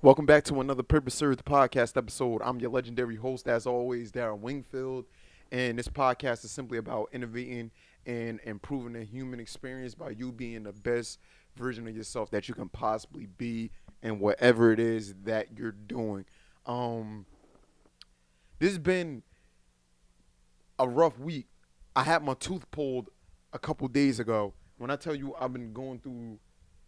Welcome back to another Purpose Served podcast episode. I'm your legendary host, as always, Darren Wingfield. And this podcast is simply about innovating and improving the human experience by you being the best version of yourself that you can possibly be in whatever it is that you're doing. Um, this has been a rough week. I had my tooth pulled a couple days ago. When I tell you I've been going through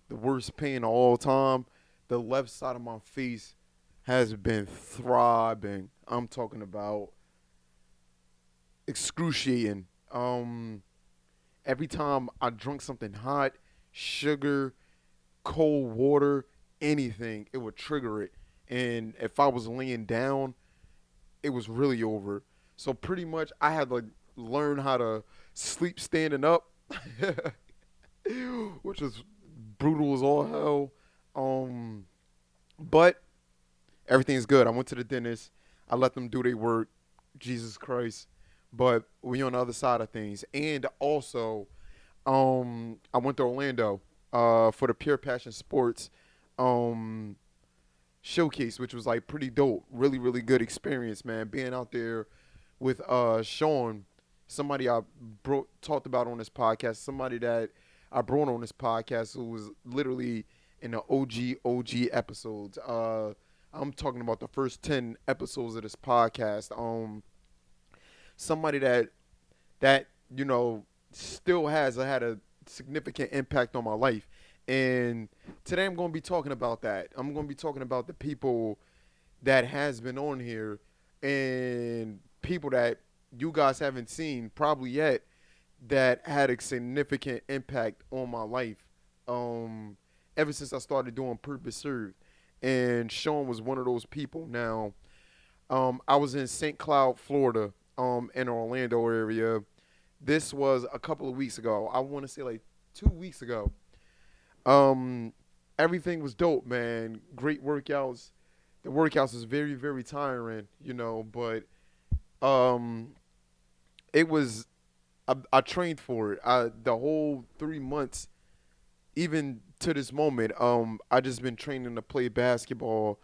the worst pain of all time, the left side of my face has been throbbing. I'm talking about excruciating. Every time I drunk something hot, sugar, cold water, anything, it would trigger it. And if I was laying down, it was really over. So pretty much I had to learn how to sleep standing up, which is brutal as all hell. But everything's good. I went to the dentist. I let them do their work. Jesus Christ. But we on the other side of things. And also, I went to Orlando for the Pure Passion Sports um, showcase, which was like pretty dope. Really, really good experience, man. Being out there with Sean, somebody I talked about on this podcast, somebody that I brought on this podcast who was literally in the OG episodes. I'm talking about the first 10 episodes of this podcast. Somebody that still has had a significant impact on my life. And today I'm going to be talking about that. I'm going to be talking about the people that has been on here and people that you guys haven't seen probably yet that had a significant impact on my life. Um, Ever since I started doing Purpose Served, and Sean was one of those people. Now, I was in St. Cloud, Florida, in the Orlando area. This was a couple of weeks ago. I want to say like 2 weeks ago. Um, Everything was dope, man. Great workouts. The workouts was very, very tiring, but um, it was. I trained for it. The whole 3 months, even to this moment, I just been training to play basketball,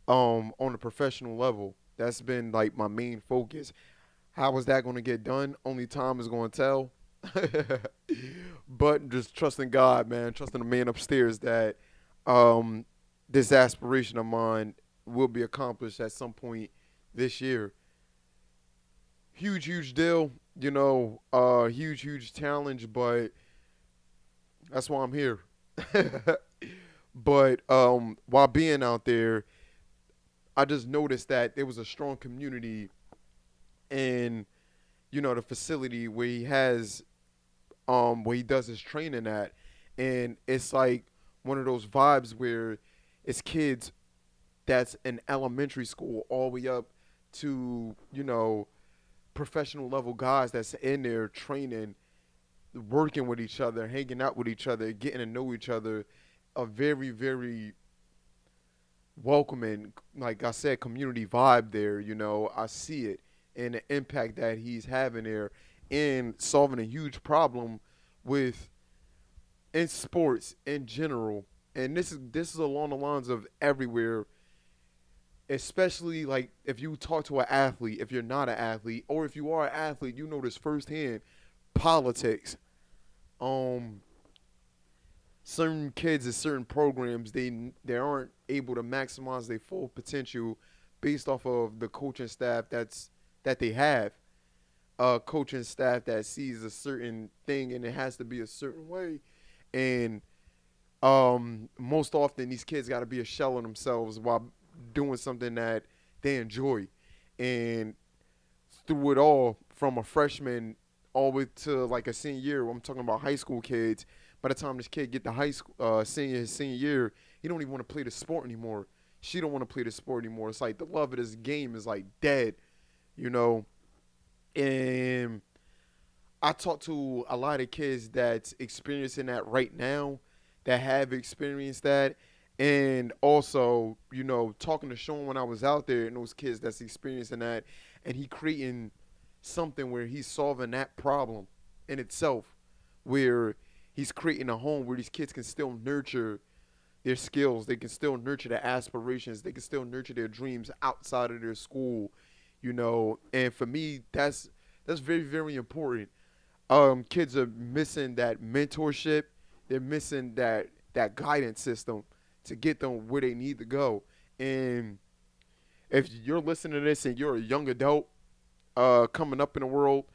on a professional level. That's been like my main focus. How is that going to get done? Only time is going to tell. But just trusting God, man, trusting the man upstairs that um, this aspiration of mine will be accomplished at some point this year. Huge, huge deal, huge, huge challenge, but that's why I'm here. But while being out there, I just noticed that there was a strong community in, the facility where he does his training at, and it's like one of those vibes where it's kids that's in elementary school all the way up to professional level guys that's in there training, working with each other, hanging out with each other, getting to know each other. A very, very welcoming, like I said, community vibe there. I see it and the impact that he's having there in solving a huge problem with in sports in general. And this is along the lines of everywhere, especially like if you talk to an athlete, if you're not an athlete, or if you are an athlete, you know this firsthand. Politics. Um, Certain kids in certain programs they aren't able to maximize their full potential based off of the coaching staff that they have. A coaching staff that sees a certain thing and it has to be a certain way, and most often these kids got to be a shell of themselves while doing something that they enjoy. And through it all, from a freshman all the way to like a senior year, I'm talking about high school kids. By the time this kid get to high school, his senior year, he don't even want to play the sport anymore. She don't want to play the sport anymore. It's like the love of this game is like dead, you know. And I talk to a lot of kids that's experiencing that right now, that have experienced that, and also, talking to Sean when I was out there and those kids that's experiencing that, and he creating something where he's solving that problem in itself, where he's creating a home where these kids can still nurture their skills. They can still nurture their aspirations. They can still nurture their dreams outside of their school, you know. And for me, that's very very important. Kids are missing that mentorship. They're missing that guidance system to get them where they need to go. And if you're listening to this and you're a young adult coming up in the world,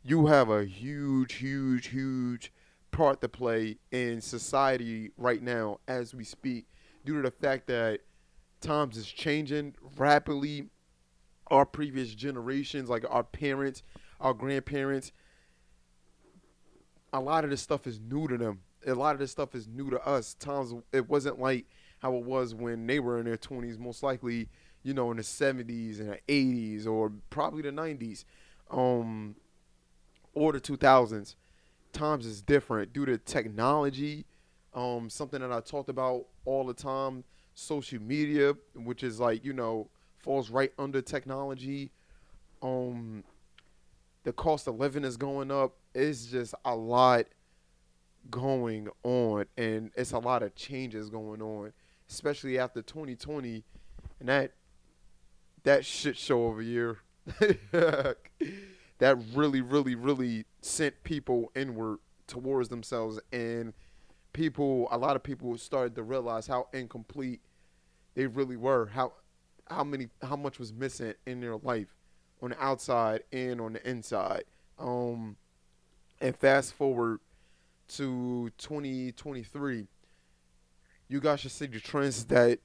you have a huge, huge, huge part to play in society right now as we speak, due to the fact that times is changing rapidly. Our previous generations, like our parents, our grandparents, a lot of this stuff is new to them. A lot of this stuff is new to us. Times it wasn't like how it was when they were in their 20s, most likely, you know, in the 70s and the 80s or probably the 90s, um, or the 2000s. Times is different due to technology. Something that I talked about all the time, social media, which is like, you know, falls right under technology. Um, the cost of living is going up. It's just a lot going on, and it's a lot of changes going on, especially after 2020 and that shit show over here. That really, really, really sent people inward towards themselves, and a lot of people started to realize how incomplete they really were, how much was missing in their life on the outside and on the inside. Um, and fast forward to 2023, you guys should see the trends that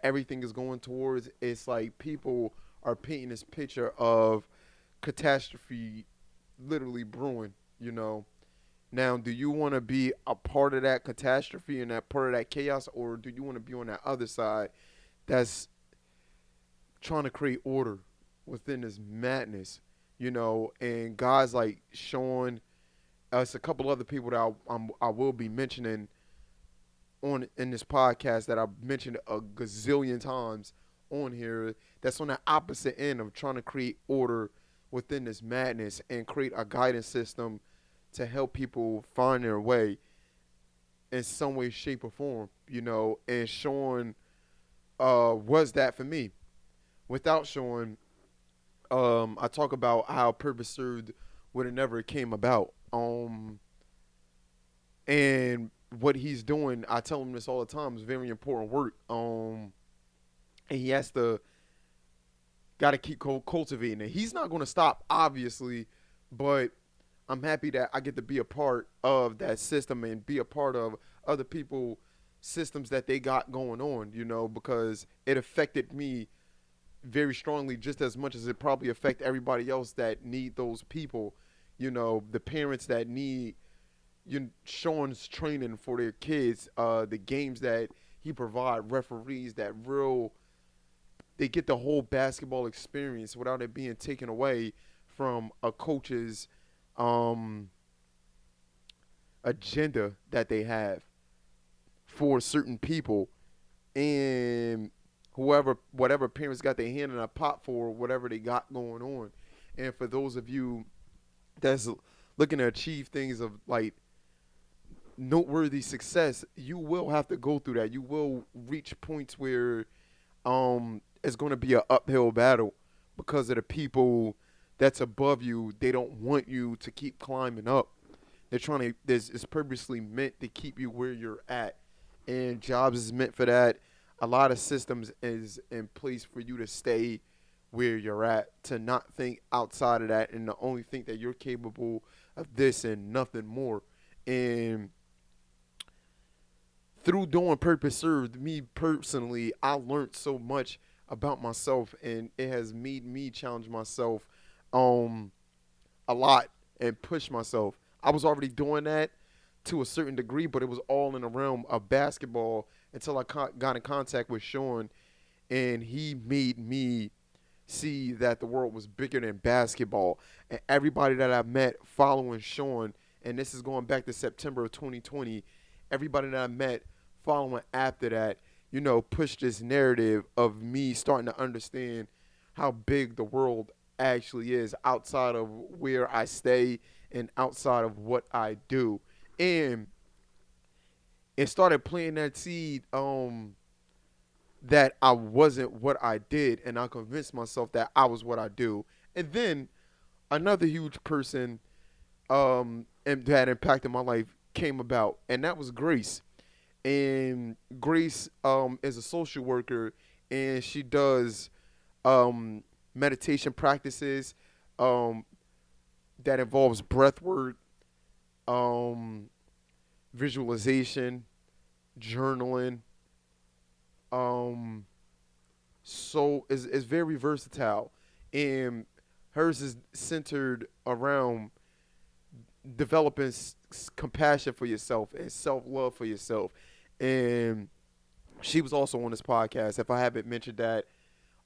everything is going towards. It's like people are painting this picture of catastrophe literally brewing, you know. Now, do you want to be a part of that catastrophe and that part of that chaos, or do you want to be on that other side that's trying to create order within this madness, you know? And guys like Sean, us, a couple other people that I will be mentioning on in this podcast that I've mentioned a gazillion times on here, that's on the opposite end of trying to create order within this madness and create a guidance system to help people find their way in some way, shape, or form, you know. And Sean was that for me. Without Sean, I talk about how Purpose Served would have never came about. And what he's doing, I tell him this all the time, is very important work. And he has to got to keep cultivating it. He's not going to stop, obviously, but I'm happy that I get to be a part of that system and be a part of other people systems that they got going on, you know, because it affected me very strongly just as much as it probably affect everybody else that need those people, you know, the parents that need Sean's training for their kids, the games that he provide, referees that real they get the whole basketball experience without it being taken away from a coach's um, agenda that they have for certain people, and whatever parents got their hand in a pot for whatever they got going on. And for those of you that's looking to achieve things of like noteworthy success, you will have to go through that. You will reach points where it's going to be an uphill battle because of the people that's above you. They don't want you to keep climbing up. They're trying to. This is purposely meant to keep you where you're at, and jobs is meant for that. A lot of systems is in place for you to stay where you're at, to not think outside of that, and to only think that you're capable of this and nothing more. And through doing Purpose Served, me personally, I learned so much about myself, and it has made me challenge myself um a lot and push myself. I was already doing that to a certain degree, but it was all in the realm of basketball until I got in contact with Sean, and he made me see that the world was bigger than basketball. And everybody that I met following Sean, and this is going back to September of 2020, everybody that I met following after that, you know, pushed this narrative of me starting to understand how big the world actually is outside of where I stay and outside of what I do. And and started planting that seed that I wasn't what I did, and I convinced myself that I was what I do. And then another huge person and that impacted my life came about, and that was Grace. And Grace is a social worker, and she does um, meditation practices um, that involves breath work, um, visualization, journaling. Um, so is very versatile, and hers is centered around developing compassion for yourself and self love for yourself. And she was also on this podcast. If I haven't mentioned that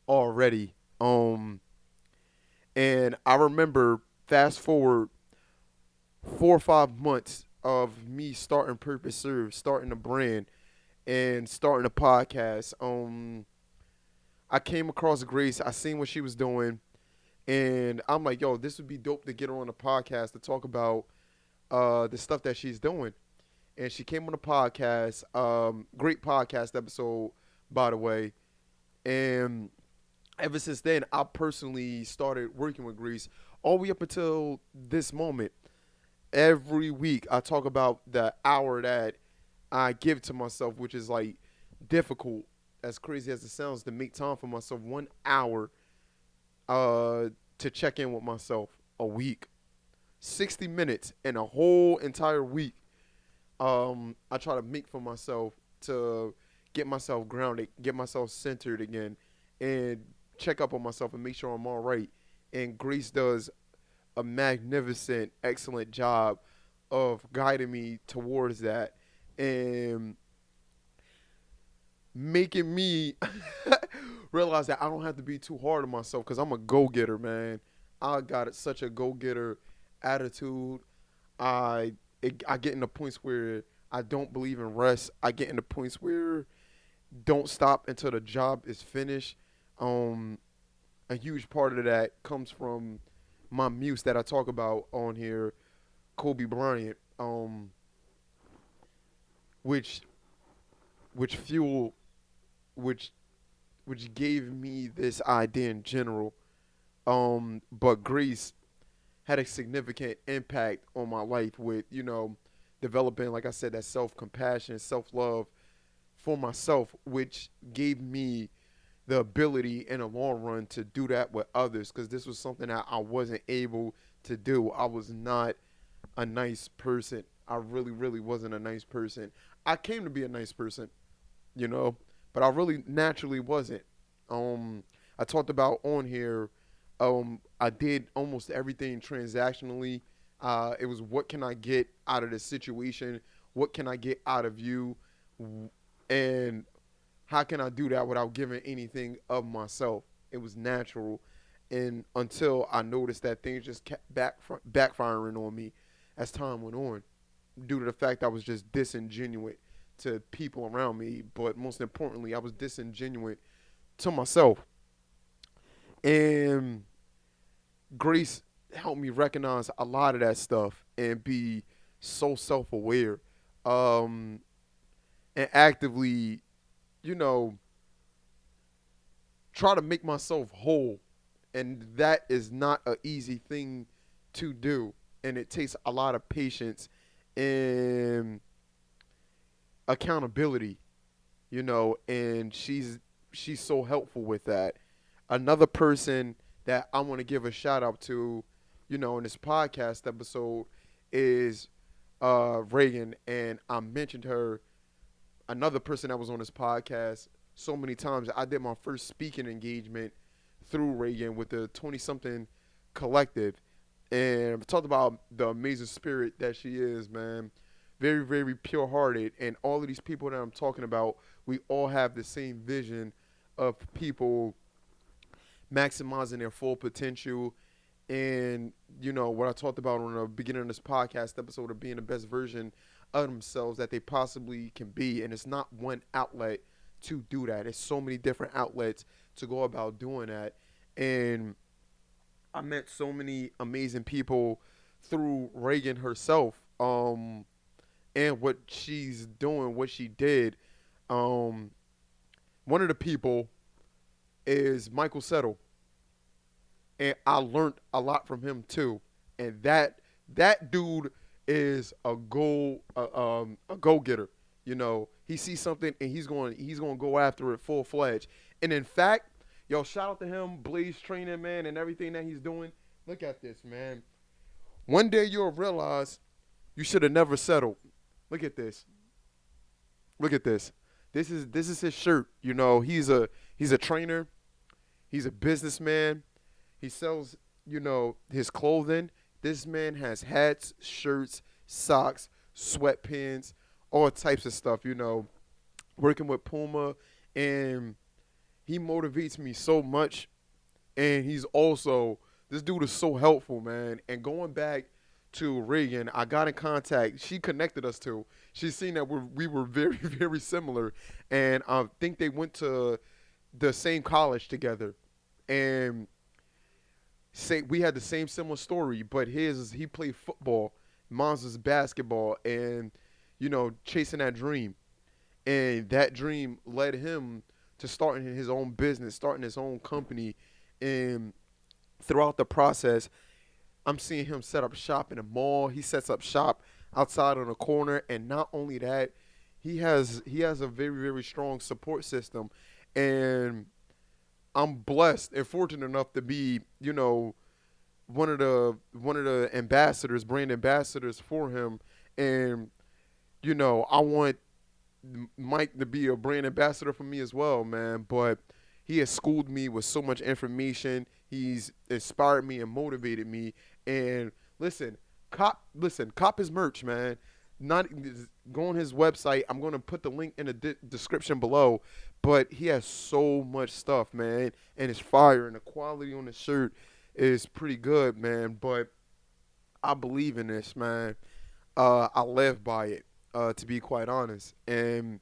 already, and I remember fast forward 4 or 5 months of me starting Purpose Serve, starting a brand, and starting a podcast. I came across Grace. I seen what she was doing, and I'm like, yo, this would be dope to get her on a podcast to talk about the stuff that she's doing. And she came on the podcast. Great podcast episode, by the way. And ever since then, I personally started working with Grace all the way up until this moment. Every week, I talk about the hour that I give to myself, which is like difficult, as crazy as it sounds, to make time for myself. 1 hour to check in with myself a week. 60 minutes in a whole entire week. I try to make for myself to get myself grounded, get myself centered again, and check up on myself and make sure I'm all right. And Grace does a magnificent, excellent job of guiding me towards that and making me realize that I don't have to be too hard on myself because I'm a go getter, man. I got such a go getter attitude. I I get in the points where I don't believe in rest. I get in the points where don't stop until the job is finished. Um, a huge part of that comes from my muse that I talk about on here, Kobe Bryant, which which fuel which which gave me this idea in general. But Greece had a significant impact on my life with developing, like I said, that self compassion, self love for myself, which gave me the ability in the long run to do that with others because this was something that I wasn't able to do. I was not a nice person. I really, really wasn't a nice person. I came to be a nice person, you know, but I really naturally wasn't. Um, I talked about on here. I did almost everything transactionally. It was what can I get out of the situation? What can I get out of you? And how can I do that without giving anything of myself? It was natural, and until I noticed that things just kept backfiring on me as time went on, due to the fact I was just disingenuous to people around me, but most importantly, I was disingenuous to myself. And Grace helped me recognize a lot of that stuff and be so self-aware, um, and actively, you know, try to make myself whole, and that is not an easy thing to do, and it takes a lot of patience and accountability, and she's so helpful with that. Another person that I want to give a shout out to, in this podcast episode is Reagan, and I mentioned her, another person that was on this podcast so many times. I did my first speaking engagement through Reagan with the 20 something collective, and talked about the amazing spirit that she is, man. Very, very pure hearted. And all of these people that I'm talking about, we all have the same vision of people maximizing their full potential. And, what I talked about on the beginning of this podcast episode of being the best version of themselves that they possibly can be. And it's not one outlet to do that, it's so many different outlets to go about doing that. And I met so many amazing people through Reagan herself. and what she's doing, what she did. Um, One of the people is Michael Settle, and I learned a lot from him too. And that dude is a go getter. You know, he sees something and he's going to go after it full fledged. And in fact, yo, shout out to him, Blaze training man, and everything that he's doing. Look at this, man. One day you'll realize you should have never settled. Look at this. Look at this. This is his shirt. You know, he's a trainer. He's a businessman. He sells, his clothing. This man has hats, shirts, socks, sweatpants, all types of stuff, working with Puma. And he motivates me so much. And this dude is so helpful, man. And going back to Reagan, I got in contact. She connected us to. She's seen that we were very, very similar. And I think they went to the same college together. And we had the same similar story, but his is he played football, mine's was basketball, and chasing that dream, and that dream led him to starting his own business, starting his own company, and throughout the process, I'm seeing him set up shop in a mall. He sets up shop outside on a corner, and not only that, he has a very very strong support system, and I'm blessed and fortunate enough to be, one of the ambassadors, brand ambassadors for him, and I want Mike to be a brand ambassador for me as well, man. But he has schooled me with so much information. He's inspired me and motivated me. And cop his merch, man. Not go on his website. I'm gonna put the link in the description below. But he has so much stuff, man, and it's fire. And the quality on the shirt is pretty good, man. But I believe in this, man. I live by it, to be quite honest. And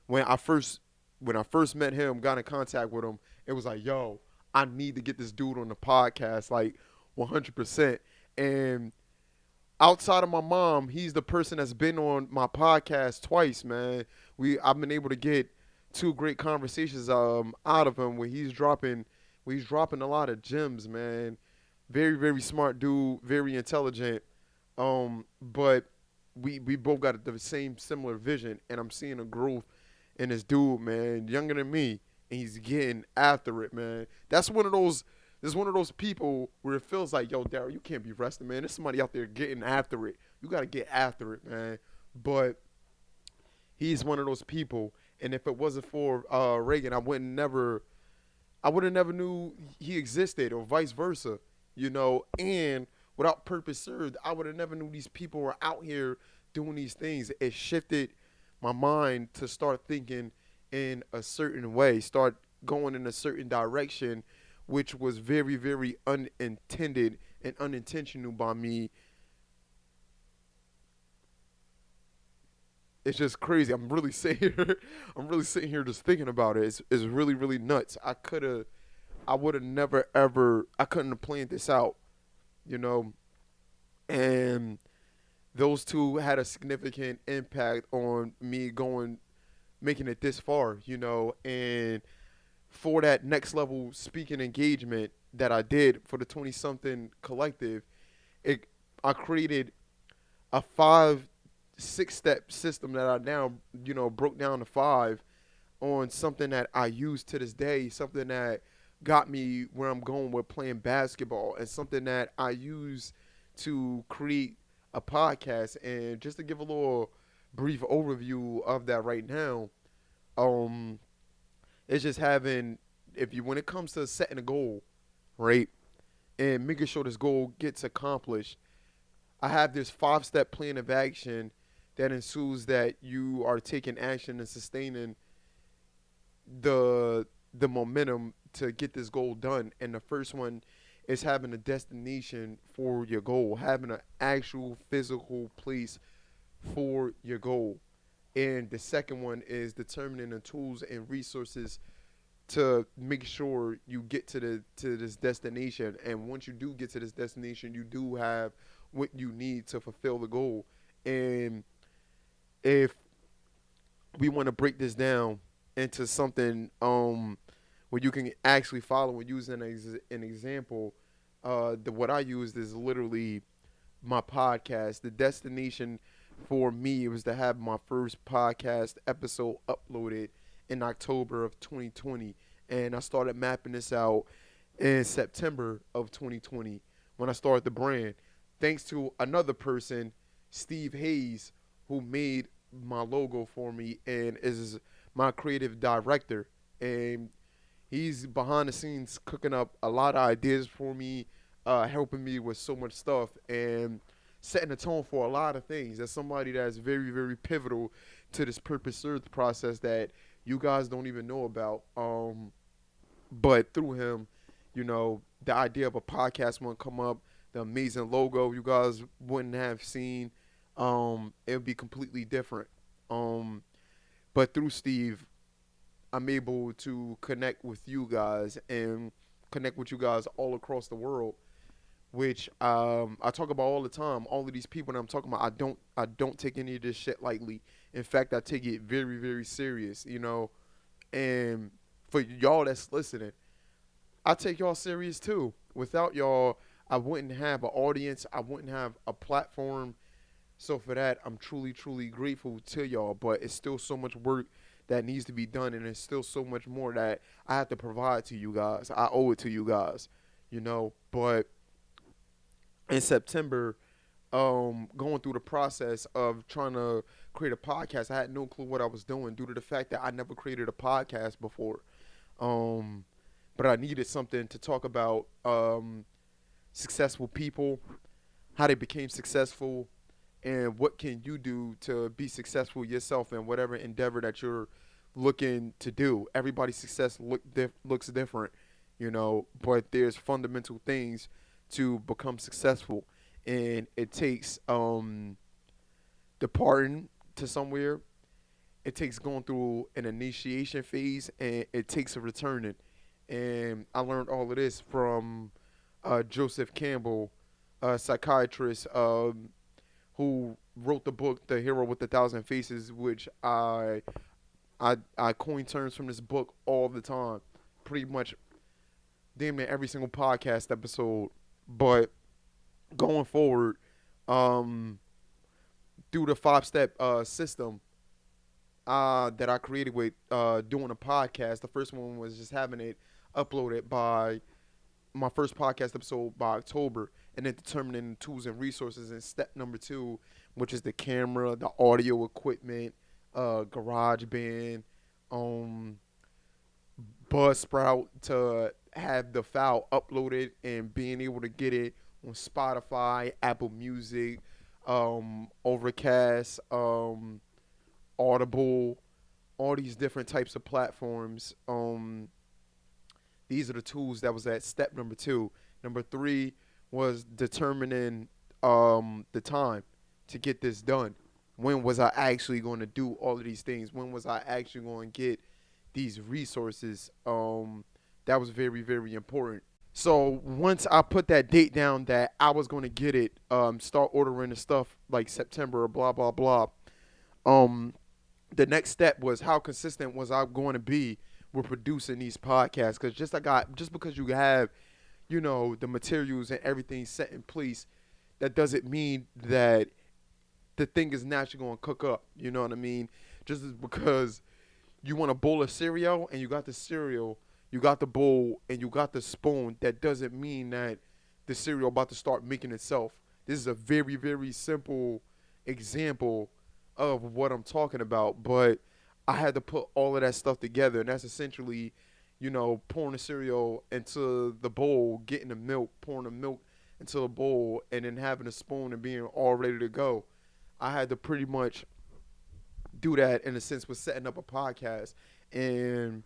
when I first when I first met him, got in contact with him, it was like, yo, I need to get this dude on the podcast, like 100%. And outside of my mom, he's the person that's been on my podcast twice, man. I've been able to get two great conversations out of him where he's dropping a lot of gems, man. Very very smart dude, very intelligent. But we both got the same similar vision, and I'm seeing a growth in this dude, man, younger than me, and he's getting after it, man. That's one of those. There's one of those people where it feels like, yo, Daryl, you can't be resting, man. There's somebody out there getting after it. You got to get after it, man. But he's one of those people, and if it wasn't for Reagan, I would have never knew he existed, or vice versa, And without purpose served, I would have never knew these people were out here doing these things. It shifted my mind to start thinking in a certain way, start going in a certain direction, which was very, very unintended and unintentional by me. It's just crazy. I'm really sitting here. I'm really sitting here just thinking about it. It's really, really nuts. I would have never ever. I couldn't have planned this out, you know. And those two had a significant impact on me making it this far, And for that next level speaking engagement that I did for the 20 something collective, it I created a 5 6 step system that I now, broke down to 5 on something that I use to this day, something that got me where I'm going with playing basketball, and something that I use to create a podcast. And just to give a little brief overview of that right now, um, it's just having, if you when it comes to setting a goal, right, and making sure this goal gets accomplished, I have this 5 step plan of action that ensues that you are taking action and sustaining the momentum to get this goal done. And the first one is having a destination for your goal, having an actual physical place for your goal. And the second one is determining the tools and resources to make sure you get to this destination. And once you do get to this destination, you do have what you need to fulfill the goal. And if we want to break this down into something where you can actually follow and use an example, what I used is literally my podcast. The destination for me was to have my first podcast episode uploaded in October of 2020, and I started mapping this out in September of 2020 when I started the brand. Thanks to another person, Steve Hayes, who made my logo for me and is my creative director. And he's behind the scenes cooking up a lot of ideas for me, helping me with so much stuff and setting the tone for a lot of things. That's somebody that's very, very pivotal to this purpose served process that you guys don't even know about. But through him, the idea of a podcast won't come up. The amazing logo you guys wouldn't have seen. It would be completely different. Um, but through Steve, I'm able to connect with you guys and connect with you guys all across the world, which I talk about all the time. All of these people that I'm talking about, I don't take any of this shit lightly. In fact, I take it very, very serious. And for y'all that's listening, I take y'all serious too. Without y'all, I wouldn't have an audience. I wouldn't have a platform. So for that, I'm truly, truly grateful to y'all. But it's still so much work that needs to be done, and there's still so much more that I have to provide to you guys. I owe it to you guys, But in September, going through the process of trying to create a podcast, I had no clue what I was doing due to the fact that I never created a podcast before. Um, but I needed something to talk about successful people, how they became successful, and what can you do to be successful yourself in whatever endeavor that you're looking to do. Everybody's success looks different, but there's fundamental things to become successful, and it takes departing to somewhere. It takes going through an initiation phase, and it takes a returning. And I learned all of this from Joseph Campbell, a psychiatrist who wrote the book The Hero with a Thousand Faces, which I coin terms from this book all the time, pretty much damn near every single podcast episode. But going forward, um, through the 5 step system that I created with doing a podcast, the first one was just having it uploaded by my first podcast episode by October, and then determining the tools and resources in step number 2, which is the camera, the audio equipment, garage band, um, Buzzsprout to have the file uploaded and being able to get it on Spotify, Apple Music, Overcast, Audible, all these different types of platforms. These are the tools that was at step number 2. Number 3 was determining the time to get this done. When was I actually going to do all of these things? When was I actually going to get these resources? That was very, very important. So once I put that date down that I was going to get it, start ordering the stuff like September or blah, blah, blah. Um, the next step was how consistent was I going to be with producing these podcasts? Because just because you have, the materials and everything set in place, that doesn't mean that the thing is naturally going to cook up. You know what I mean? Just as because you want a bowl of cereal and you got the cereal, you got the bowl and you got the spoon, that doesn't mean that the cereal about to start making itself. This is a very, very simple example of what I'm talking about, but I had to put all of that stuff together, and that's essentially, pouring the cereal into the bowl, getting the milk, pouring the milk into the bowl, and then having a spoon and being all ready to go. I had to pretty much do that in a sense with setting up a podcast, and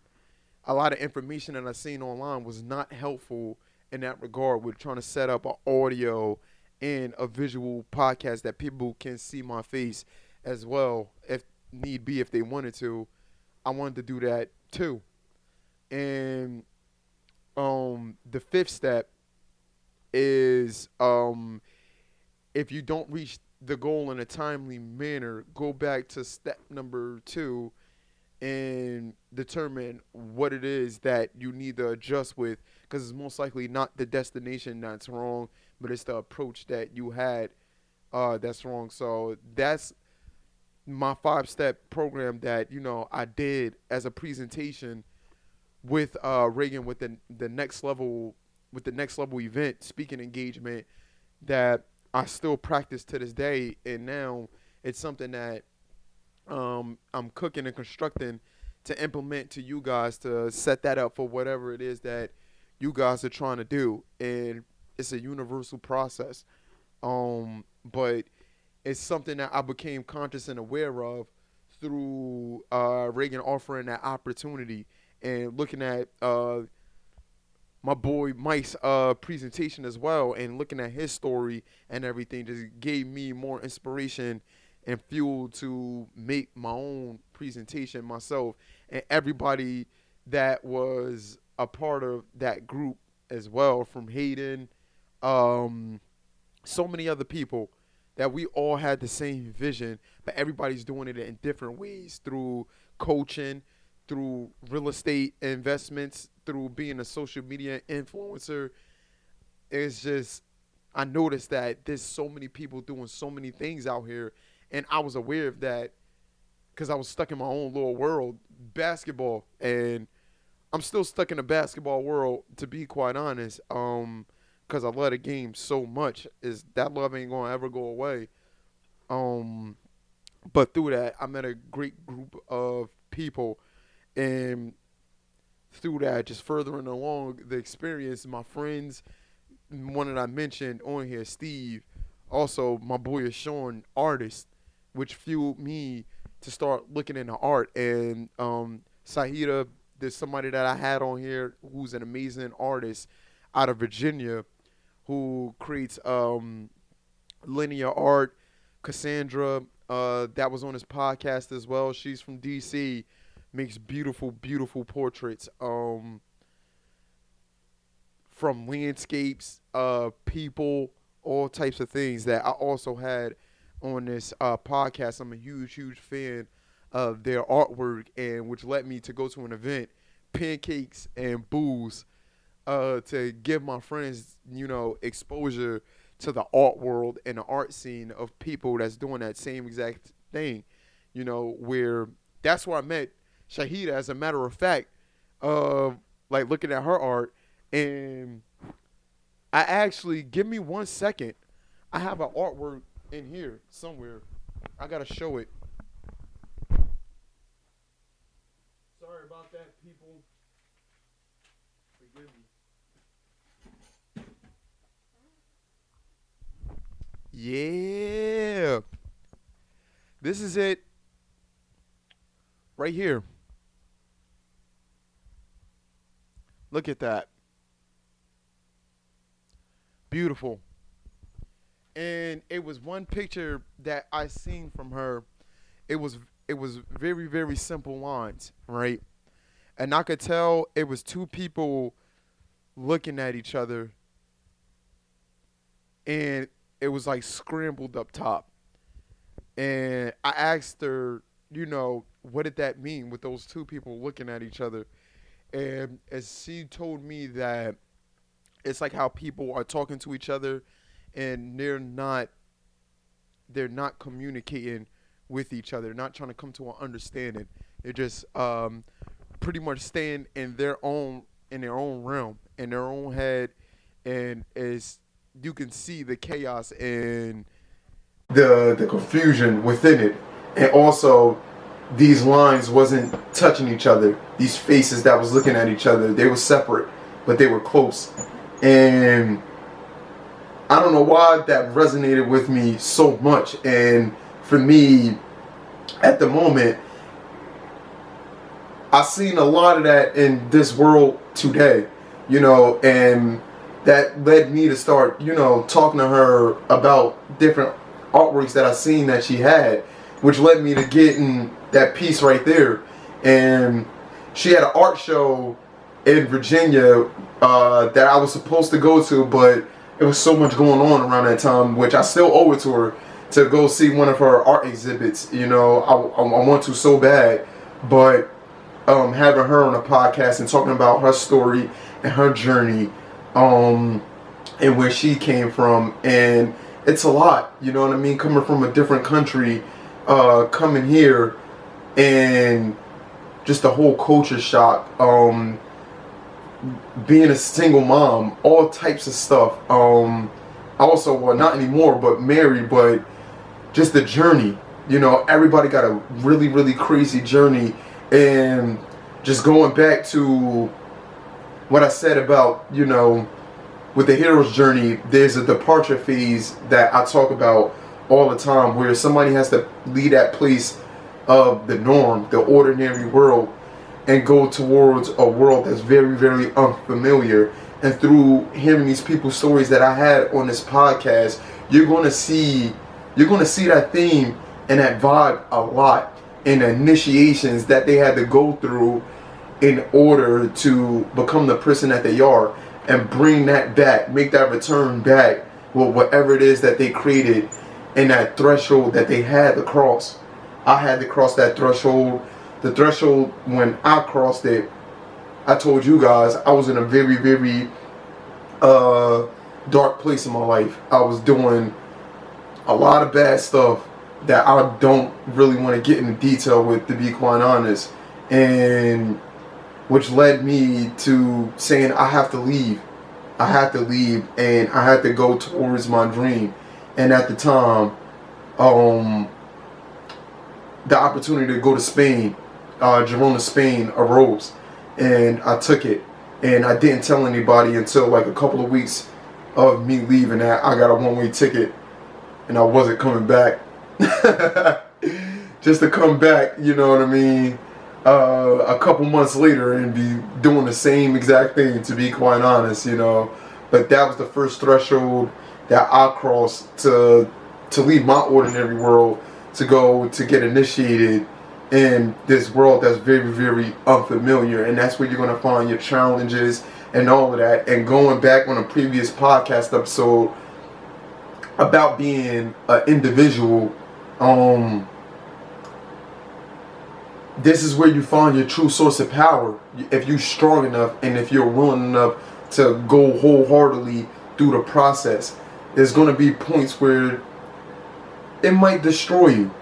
a lot of information that I seen online was not helpful in that regard with trying to set up an audio and a visual podcast that people can see my face as well if need be, if they wanted to. I wanted to do that too. And the 5th step is if you don't reach the goal in a timely manner, go back to step number 2 and determine what it is that you need to adjust with, because it's most likely not the destination that's wrong, but it's the approach that you had that's wrong. So that's my 5-step program that I did as a presentation with Reagan with the next level event speaking engagement that I still practice to this day, and now it's something that I'm cooking and constructing to implement to you guys to set that up for whatever it is that you guys are trying to do, and it's a universal process. But it's something that I became conscious and aware of through Reagan offering that opportunity and looking at my boy Mike's presentation as well, and looking at his story and everything just gave me more inspiration and fuel to make my own presentation myself, and everybody that was a part of that group as well, from Hayden, um, so many other people, that we all had the same vision, but everybody's doing it in different ways, through coaching, through real estate investments, through being a social media influencer. It's just, I noticed that there's so many people doing so many things out here, and I was aware of that because I was stuck in my own little world, basketball, and I'm still stuck in the basketball world, to be quite honest. Because I love the game so much, is that love ain't gonna ever go away. Um, but through that, I met a great group of people, and through that, just furthering along the experience, my friends, one that I mentioned on here, Steve, also my boy is Sean, artist, which fueled me to start looking into art. And Sahida, there's somebody that I had on here who's an amazing artist out of Virginia who creates linear art. Cassandra, that was on his podcast as well. She's from DC, makes beautiful, beautiful portraits. From landscapes, people, all types of things that I also had on this podcast. I'm a huge, huge fan of their artwork, and which led me to go to an event, Pancakes and Booze, to give my friends, exposure to the art world and the art scene of people that's doing that same exact thing, where that's where I met Shahida, as a matter of fact, like looking at her art. And I actually, give me 1 second, I have an artwork in here somewhere. I gotta show it. Sorry about that, people. Forgive me. Yeah. This is it. Right here. Look at that. Beautiful. And it was one picture that I seen from her. It was it was very, very simple lines, right? And I could tell it was two people looking at each other, and it was like scrambled up top. And I asked her, what did that mean with those two people looking at each other? And as she told me that it's like how people are talking to each other, and they're not communicating with each other, not trying to come to an understanding. They're just pretty much staying in their own realm, in their own head, and as you can see the chaos and the confusion within it. And also, these lines wasn't touching each other. These faces that was looking at each other, they were separate, but they were close. And I don't know why that resonated with me so much. And for me, at the moment, I've seen a lot of that in this world today, and that led me to start, talking to her about different artworks that I seen that she had, which led me to getting that piece right there. And she had an art show in Virginia that I was supposed to go to, but it was so much going on around that time, which I still owe it to her to go see one of her art exhibits. You know, I want to so bad, but having her on a podcast and talking about her story and her journey, and where she came from, and it's a lot. You know what I mean? Coming from a different country, coming here, and just the whole culture shock. Being a single mom, all types of stuff. Also, well, not anymore, but married, but just the journey. You know, everybody got a really, really crazy journey. And just going back to what I said about, you know, with the hero's journey, there's a departure phase that I talk about all the time, where somebody has to leave that place of the norm, the ordinary world, and go towards a world that's very, very unfamiliar. And through hearing these people's stories that I had on this podcast, you're gonna see that theme and that vibe a lot in the initiations that they had to go through in order to become the person that they are, and bring that back, make that return back with whatever it is that they created, and that threshold that they had to cross. I had to cross that threshold. The threshold, when I crossed it, I told you guys I was in a very, very dark place in my life. I was doing a lot of bad stuff that I don't really want to get into detail with, to be quite honest, and which led me to saying I have to leave. I had to leave, and I had to go towards my dream. And at the time, the opportunity to go to Spain, Girona, Spain, arose, and I took it. And I didn't tell anybody until like a couple of weeks of me leaving that I got a one-way ticket, and I wasn't coming back. Just to come back, you know what I mean, a couple months later and be doing the same exact thing, to be quite honest, you know. But that was the first threshold that I crossed to leave my ordinary world, to go to get initiated in this world that's very, very unfamiliar. And that's where you're going to find your challenges and all of that. And going back on a previous podcast episode about being an individual, this is where you find your true source of power. If you're strong enough, and if you're willing enough to go wholeheartedly through the process. There's going to be points where it might destroy you,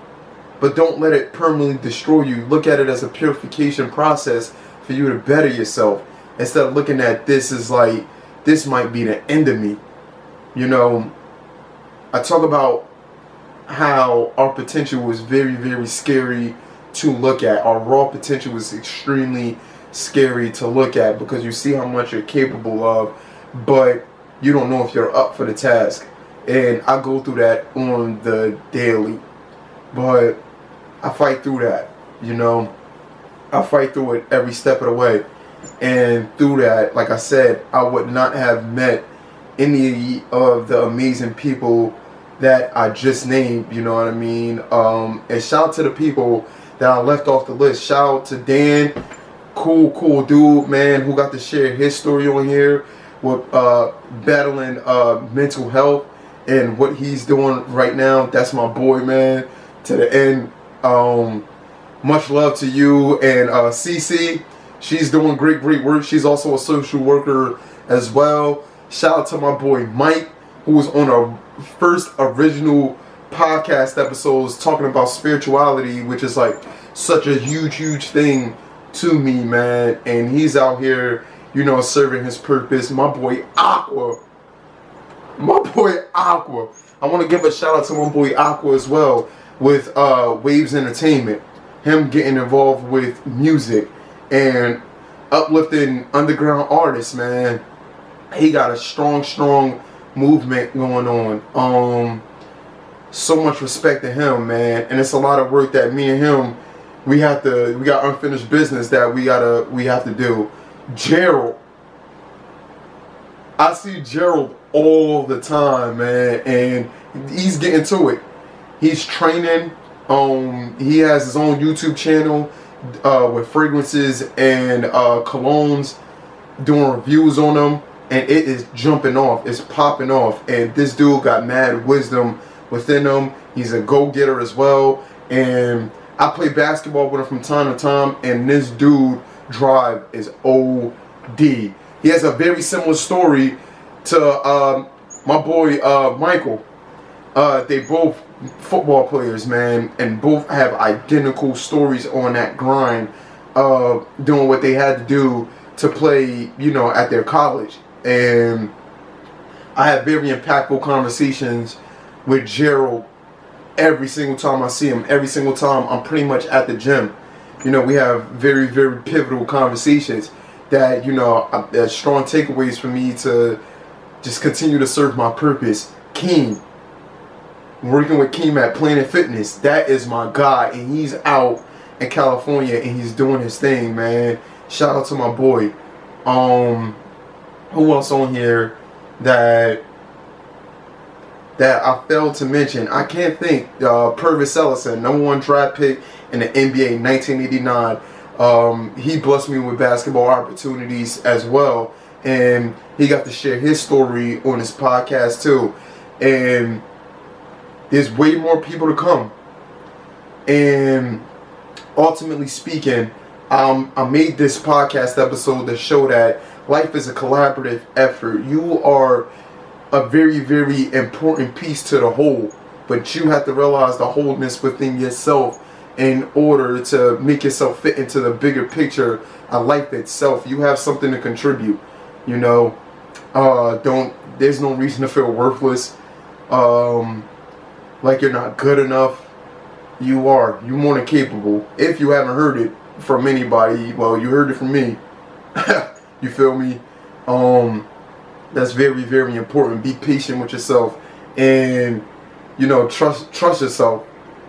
but don't let it permanently destroy you. Look at it as a purification process for you to better yourself, instead of looking at this as like, this might be the end of me. You know, I talk about how our potential is very, very scary to look at. Our raw potential is extremely scary to look at, because you see how much you're capable of, but you don't know if you're up for the task. And I go through that on the daily, but I fight through that, you know. I fight through it every step of the way. And through that, like I said, I would not have met any of the amazing people that I just named, you know what I mean? And shout out to the people that I left off the list. Shout out to Dan, cool dude, man, who got to share his story on here with battling mental health and what he's doing right now. That's my boy, man, to the end. Much love to you. And Cece, she's doing great work. She's also a social worker as well. Shout out to my boy Mike, who was on our first original podcast episodes talking about spirituality, which is like such a huge thing to me, man. And he's out here, you know, serving his purpose. My boy Aqua. I want to give a shout out to my boy Aqua as well with Waves Entertainment. Him getting involved with music and uplifting underground artists, man. He got a strong movement going on. So much respect to him, man. And it's a lot of work that me and him, we got unfinished business that we have to do. Gerald, I see Gerald all the time, man, and he's getting to it. He's training. He has his own YouTube channel with fragrances and colognes, doing reviews on them, and it is jumping off. It's popping off, and this dude got mad wisdom within him. He's a go-getter as well. And I play basketball with him from time to time, and this dude drive is OD. He has a very similar story to my boy Michael. They both football players, man, and both have identical stories on that grind of doing what they had to do to play, at their college. And I have very impactful conversations with Gerald every single time I see him. Every single time I'm pretty much at the gym. We have very, very pivotal conversations that, are strong takeaways for me to just continue to serve my purpose. Keem, working with Keem at Planet Fitness, that is my guy, and he's out in California and he's doing his thing, man. Shout out to my boy. Who else on here that I failed to mention? I can't think. Purvis Ellison, #1 draft pick in the NBA, 1989. He blessed me with basketball opportunities as well, and he got to share his story on his podcast too. And there's way more people to come. And ultimately speaking, I made this podcast episode to show that life is a collaborative effort. You are a very, very important piece to the whole, but you have to realize the wholeness within yourself in order to make yourself fit into the bigger picture of life itself. You have something to contribute. There's no reason to feel worthless, like you're not good enough. You're more than capable. If you haven't heard it from anybody, well, you heard it from me. You feel me? That's very, very important. Be patient with yourself, and trust yourself.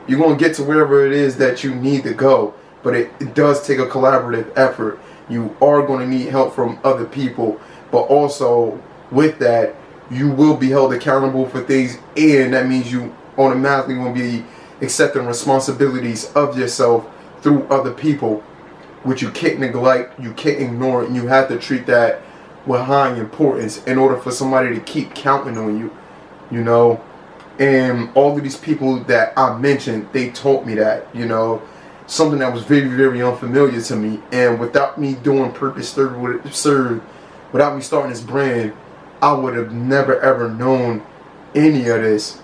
You're gonna get to wherever it is that you need to go, but it does take a collaborative effort. You are gonna need help from other people, but also with that, you will be held accountable for things, and that means you automatically won't be accepting responsibilities of yourself through other people, which you can't neglect, you can't ignore it, and you have to treat that with high importance in order for somebody to keep counting on you. And all of these people that I mentioned, they taught me that, something that was very, very unfamiliar to me. And without me doing Purpose Served, without me starting this brand, I would have never ever known any of this.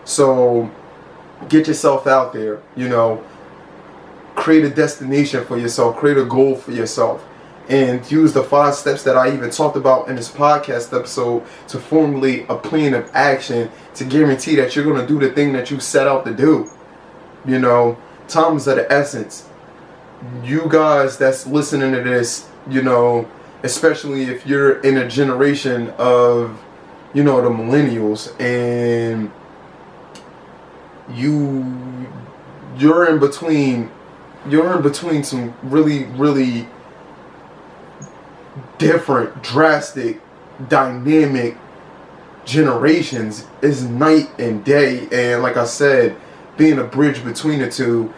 So get yourself out there, create a destination for yourself, create a goal for yourself, and use the 5 steps that I even talked about in this podcast episode to formulate a plan of action to guarantee that you're going to do the thing that you set out to do. Time is of the essence. You guys that's listening to this, especially if you're in a generation of, the millennials, and you're in between some really, really different, drastic, dynamic generations. Is night and day. And like I said, being a bridge between the two,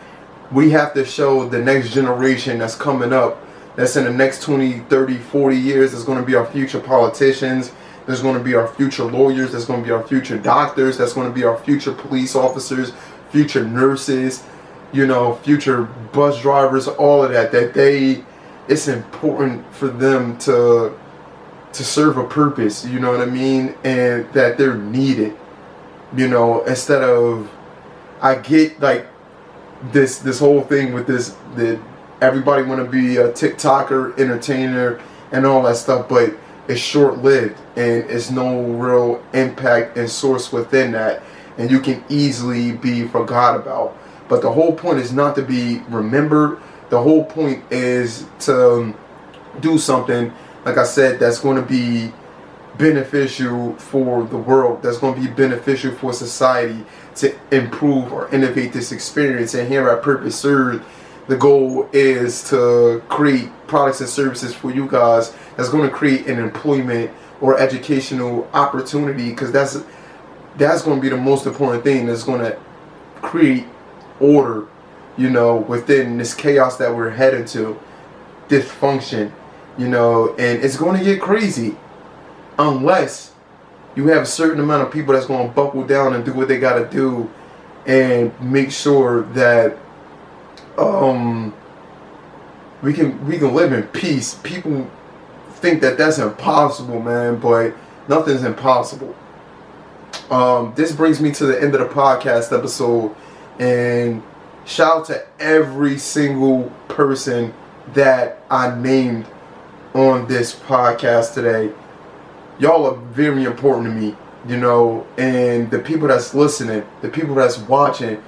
we have to show the next generation that's coming up, that's in the next 20, 30, 40 years, that's going to be our future politicians, there's going to be our future lawyers, that's going to be our future doctors, that's going to be our future police officers, future nurses, future bus drivers, all of that, it's important for them to serve a purpose, you know what I mean? And that they're needed, instead of, I get like this whole thing with this, that everybody want to be a TikToker, entertainer, and all that stuff, but it's short-lived, and it's no real impact and source within that, and you can easily be forgot about. But the whole point is not to be remembered. The whole point is to do something, like I said, that's going to be beneficial for the world, that's going to be beneficial for society, to improve or innovate this experience. And here at Purpose Served, the goal is to create products and services for you guys that's going to create an employment or educational opportunity, because that's going to be the most important thing. That's going to create order, within this chaos that we're headed to, dysfunction, and it's going to get crazy unless you have a certain amount of people that's going to buckle down and do what they got to do and make sure that we can live in peace. People think that that's impossible, man, but nothing's impossible. This brings me to the end of the podcast episode, and shout out to every single person that I named on this podcast today. Y'all are very important to me, you know, and the people that's listening, the people that's watching,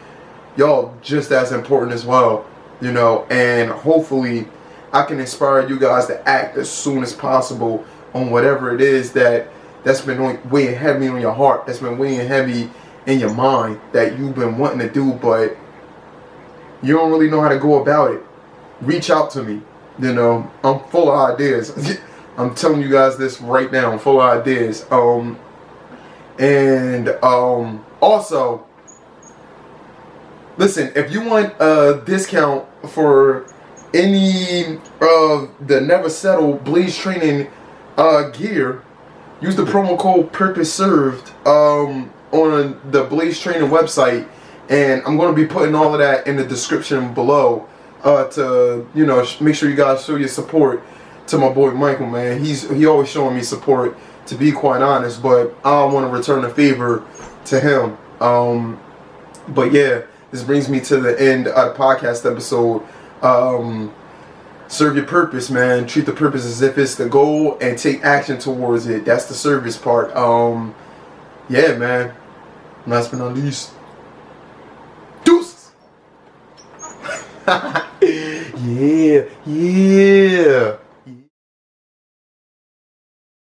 y'all just as important as well, you know, and hopefully I can inspire you guys to act as soon as possible on whatever it is that's been weighing heavy on your heart, that's been weighing heavy in your mind, that you've been wanting to do, but you don't really know how to go about it. Reach out to me. You know, I'm full of ideas. I'm telling you guys this right now. I'm full of ideas. Also, listen, if you want a discount for any of the Never Settle Blaze Training gear, use the promo code Purpose Served on the Blaze Training website, and I'm going to be putting all of that in the description below to, you know, make sure you guys show your support to my boy Michael, man. He always showing me support, to be quite honest, but I want to return the favor to him. But yeah, this brings me to the end of the podcast episode. Serve your purpose, man. Treat the purpose as if it's the goal and take action towards it. That's the service part. Yeah, man. Last but not least, deuces. Yeah.